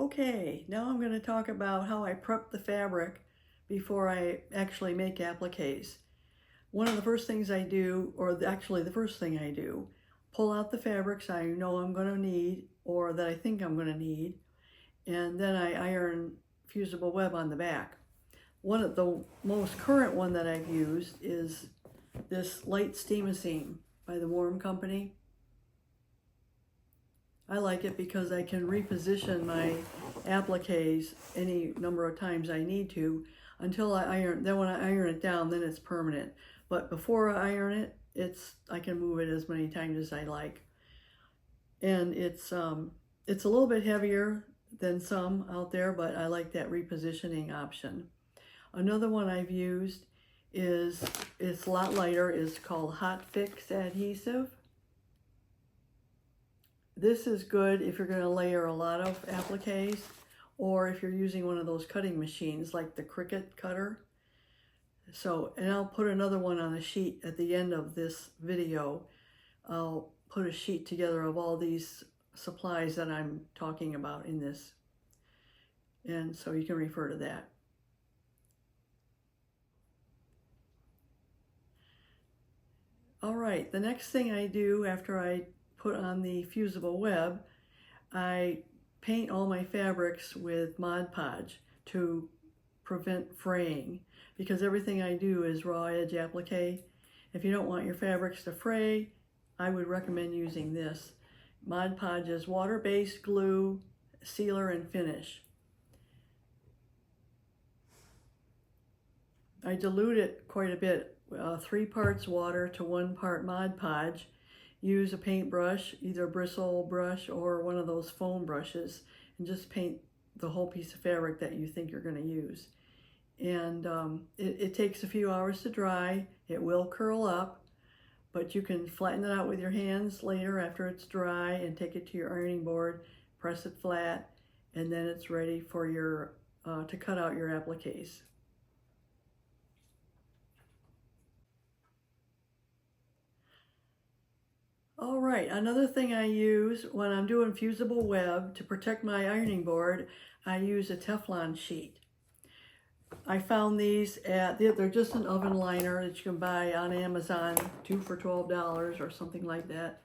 Okay, now I'm going to talk about how I prep the fabric before I actually make appliques. One of the first things I do, or actually the first thing I do, pull out the fabrics I know I'm going to need or that I think I'm going to need, and then I iron fusible web on the back. One of the most current one that I've used is this light steam-a-seam by the Warm Company. I like it because I can reposition my appliques any number of times I need to until I iron. Then when I iron it down, then it's permanent. But before I iron it, I can move it as many times as I like. And it's a little bit heavier than some out there, but I like that repositioning option. Another one I've used it's a lot lighter. It's called Hot Fix adhesive. This is good if you're going to layer a lot of appliques, or if you're using one of those cutting machines like the Cricut cutter. So, and I'll put another one on a sheet at the end of this video. I'll put a sheet together of all these supplies that I'm talking about in this. And so you can refer to that. All right, the next thing I do after I put on the fusible web, I paint all my fabrics with Mod Podge to prevent fraying, because everything I do is raw edge applique. If you don't want your fabrics to fray, I would recommend using this. Mod Podge is water-based glue, sealer, and finish. I dilute it quite a bit, 3 parts water to 1 part Mod Podge. Use a paintbrush, either a bristle brush or one of those foam brushes, and just paint the whole piece of fabric that you think you're going to use. And it takes a few hours to dry. It will curl up, but you can flatten it out with your hands later after it's dry and take it to your ironing board, press it flat, and then it's ready for your to cut out your appliques. All right, another thing I use when I'm doing fusible web to protect my ironing board, I use a Teflon sheet. I found these they're just an oven liner that you can buy on Amazon, 2 for $12 or something like that.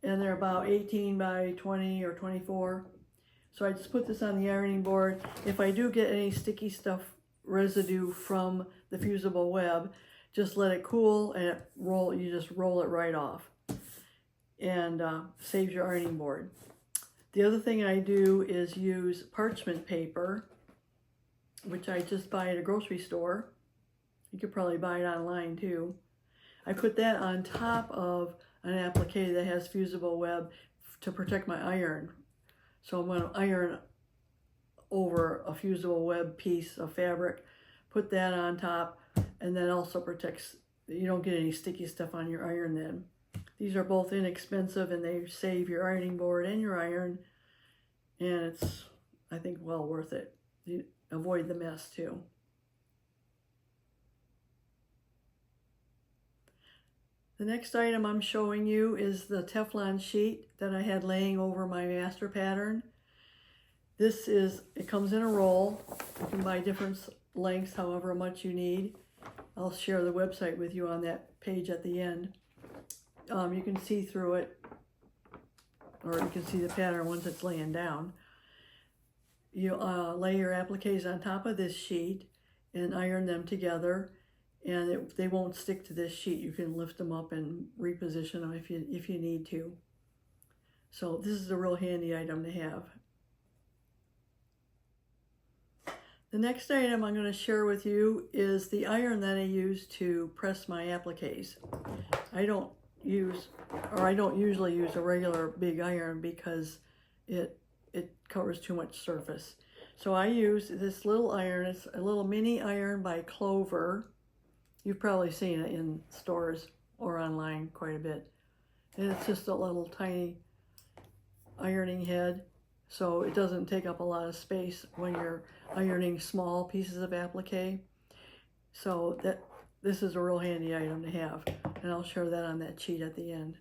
And they're about 18 by 20 or 24. So I just put this on the ironing board. If I do get any sticky stuff residue from the fusible web, just let it cool and you just roll it right off. And saves your ironing board. The other thing I do is use parchment paper, which I just buy at a grocery store. You could probably buy it online too. I put that on top of an applique that has fusible web to protect my iron. So I'm going to iron over a fusible web piece of fabric, put that on top, and then also protects, you don't get any sticky stuff on your iron then. These are both inexpensive and they save your ironing board and your iron, and it's, I think, well worth it. You avoid the mess too. The next item I'm showing you is the Teflon sheet that I had laying over my master pattern. It comes in a roll. You can buy different lengths, however much you need. I'll share the website with you on that page at the end. You can see through it, or you can see the pattern once it's laying down. You lay your appliques on top of this sheet and iron them together, and they won't stick to this sheet. You can lift them up and reposition them if you need to. So this is a real handy item to have. The next item I'm going to share with you is the iron that I use to press my appliques. I don't usually use a regular big iron because it covers too much surface. So I use this little iron. It's a little mini iron by Clover. You've probably seen it in stores or online quite a bit. And it's just a little tiny ironing head, so it doesn't take up a lot of space when you're ironing small pieces of applique. So this is a real handy item to have, and I'll share that on that sheet at the end.